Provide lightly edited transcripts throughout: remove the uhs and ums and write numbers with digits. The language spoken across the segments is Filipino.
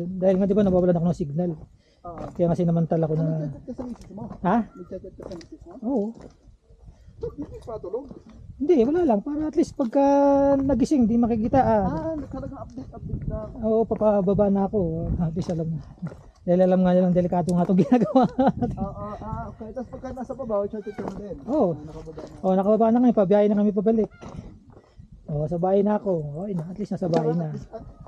doon. Dahil nga di ba nabawalan ako ng signal. Kaya nga sinamantala ko na. Nagchat ka sa misis mo? Ha? Nagchat ka sa misis mo? Oo. Hindi patulog? Hindi, wala lang. Para at least pagka nagising, di makikita. Talagang update lang. Oo, papababa na ako. At least alam na. Dahil alam nga nilang delikado nga itong ginagawa. Okay. Tapos pagka nasa baba, chat ka na din. Oo. Nakababa na. Oo, nakababa na ngayon. Pabiyahe na kami pabalik. Oo, sa bahay na ako. Okay na, at least nasa bahay na.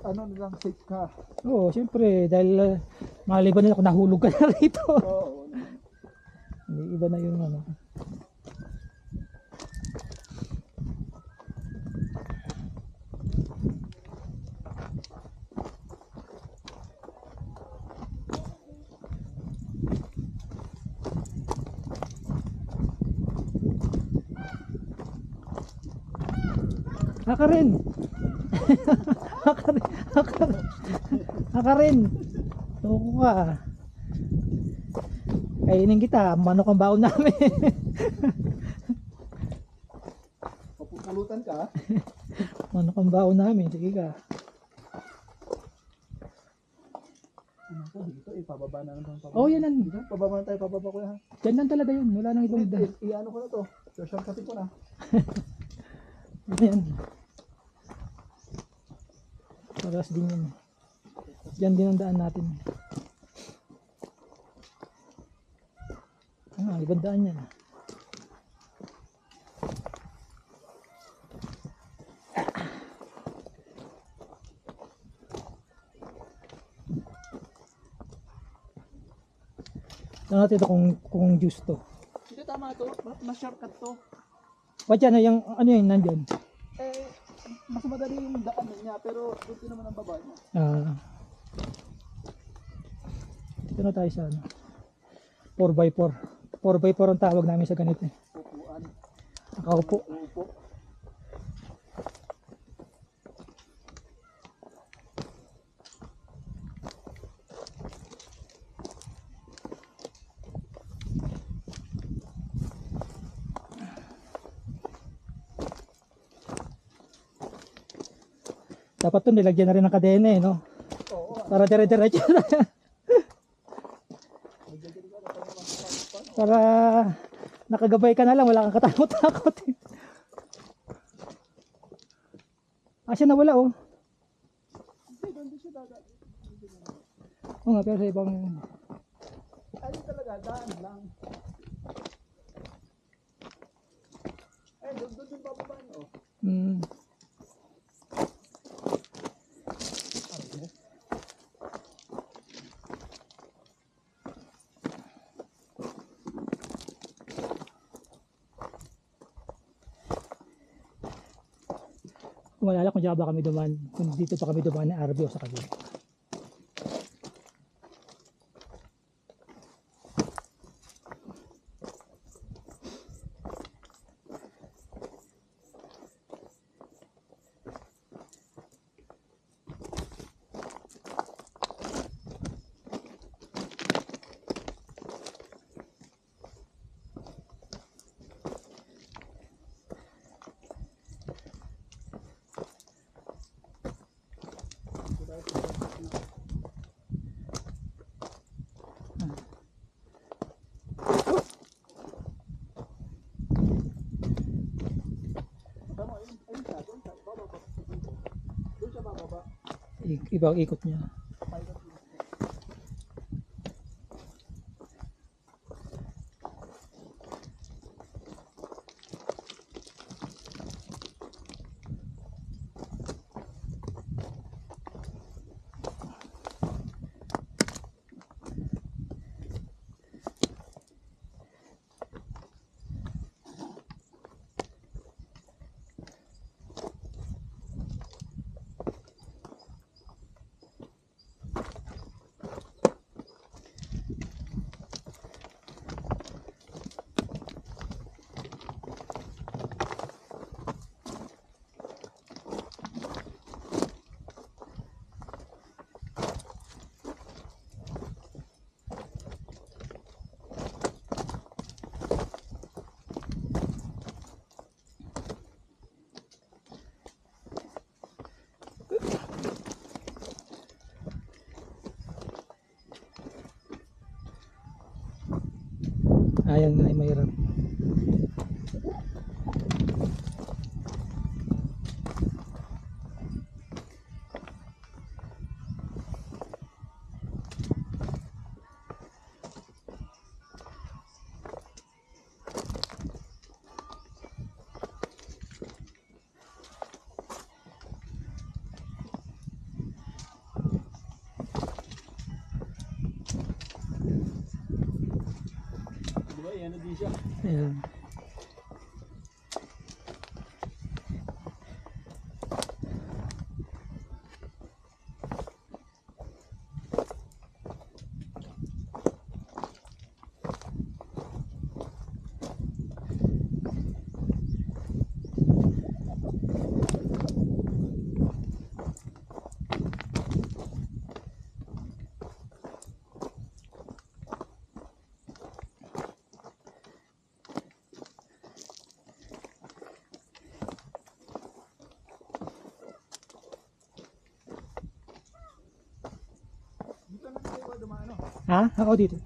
Ano nilang safe ka? Oo, siyempre. Dahil maliban nila kung nahulog ka na rito. Oo. Hindi, iba na yung ano. Haka rin. Haka rin. Tuko ka. Kainin kita. Manok ang baon namin. Papupulutan ka? Manok ang baon namin. Sige ka. Ano ko dito? Pababa na lang. Oh, yan lang. Pababa na tayo. Pababa ko yan. Yan lang talaga yun. Wala nang ibang dahil. Iano ko na to. Shortcutin ko na. Yan. Paras din yun. Yan din ang daan natin. Ibang daan yan. Ito natin ito kung juice to. Hindi tama to. Mas shortcut to. What yan? Yung, ano yun nandyan? Mas madali yung daan niya. Pero buti naman ang baba niya. Dito na tayo sa ano. 4x4. 4x4 ang tawag namin sa ganito. Upuan. Nakaupo. Upo. Dapat to nilagyan na rin ng kadena eh, no? Oo. Para dire-diretso na. Para nakagabay ka na lang, wala kang katakot-takot. Siya nawala oh. Oo nga, pero sa ibang... Ayun talaga, daan lang. Doon yung bababa niyo. Kung malala kung dyan ba kami dumaan, kung dito pa kami dumaan ng RB o sa kabila. Ibang ikot niya. Ayan nga ay mahirap. Diba, yan na din siya. Ayan. Dito na kayo dumano. Ha? Ako dito.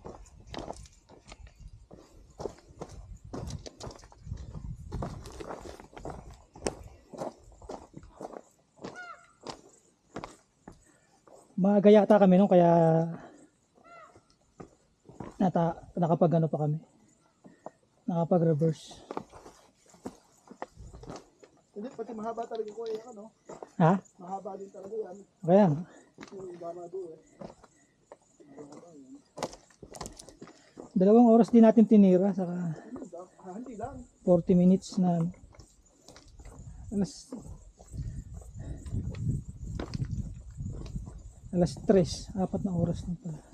Maaga yata kami nung kaya nakapag ano pa kami. Nakapag reverse. Hindi, pati mahaba talaga ko yung ano. Ha? Mahaba din talaga yan. Kaya Yung iba na doon eh. 2 oras din natin tinira saka Hindi lang. 40 minutes na alas 3, 4 na oras na pala.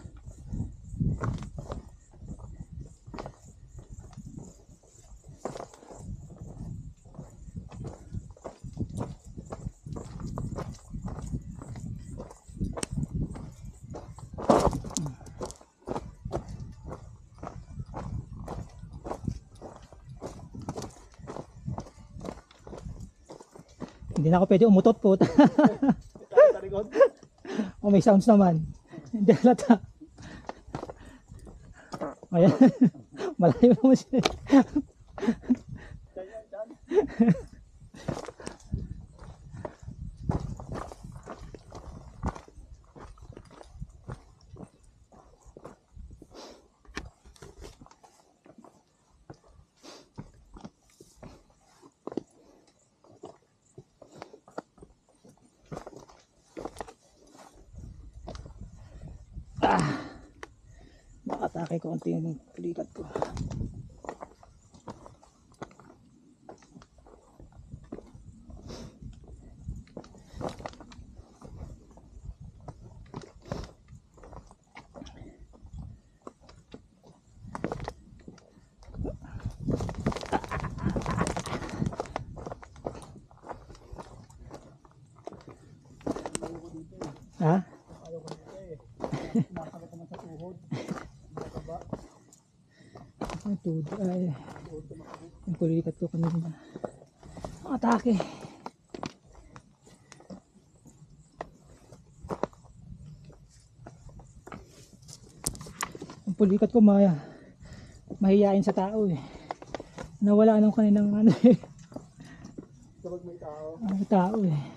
Hindi na ako pwede umutot po. Sa likod. O may sounds naman. Hindi halata. Ayan. Malayo naman siya. Nakatake ko konti yung pulikat ko. Ha? Ayaw ko dito eh. Nakakit naman sa tuhod. Baba. Ang tudo ay yung pulikat ko kanina. Ang atake. Ang pulikat ko mahiyain sa tao eh. Nawala nung kaninang ano eh. Kapag may tao. Ang tao eh.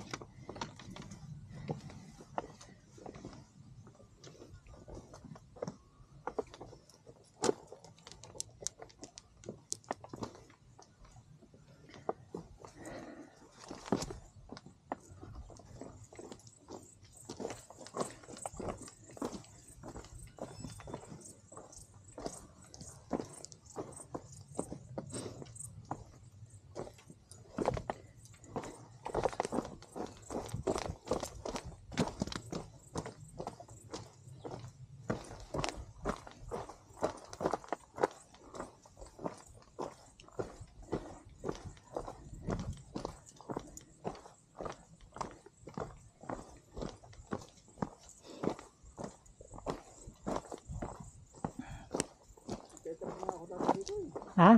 Ha?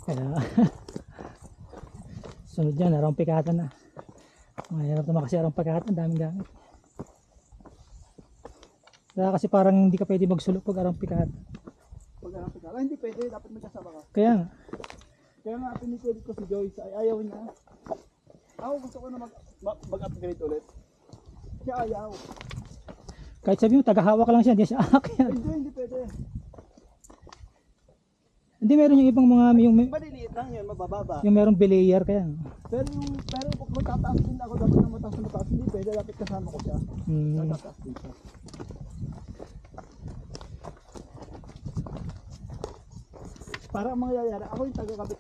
Kaya sunod yan, arang pikatan na. Mahirap naman kasi arang pikatan, daming gamit. Kaya kasi parang hindi ka pwede magsulok pag arampikahan. Pag hanap ka. Hindi pwede, dapat may kasama ka. Kaya nga. Kaya nga pinipilit ko si Joyce ay ayaw niya. Ako gusto ko na mag-upgrade ulit. Siya ayaw. Kahit sabi mo, tagahawak lang siya, hindi siya aakyat. Hindi pwede. Hindi, meron yung ibang mga, Maliliit lang yun, mabababa. yung merong belayer kaya. Pero kung matataas din ako, dapat na mataas, hindi pwede, dapat kasama ko siya. Matataas din siya. Para ang mangyayari, ako yung taga-kapit.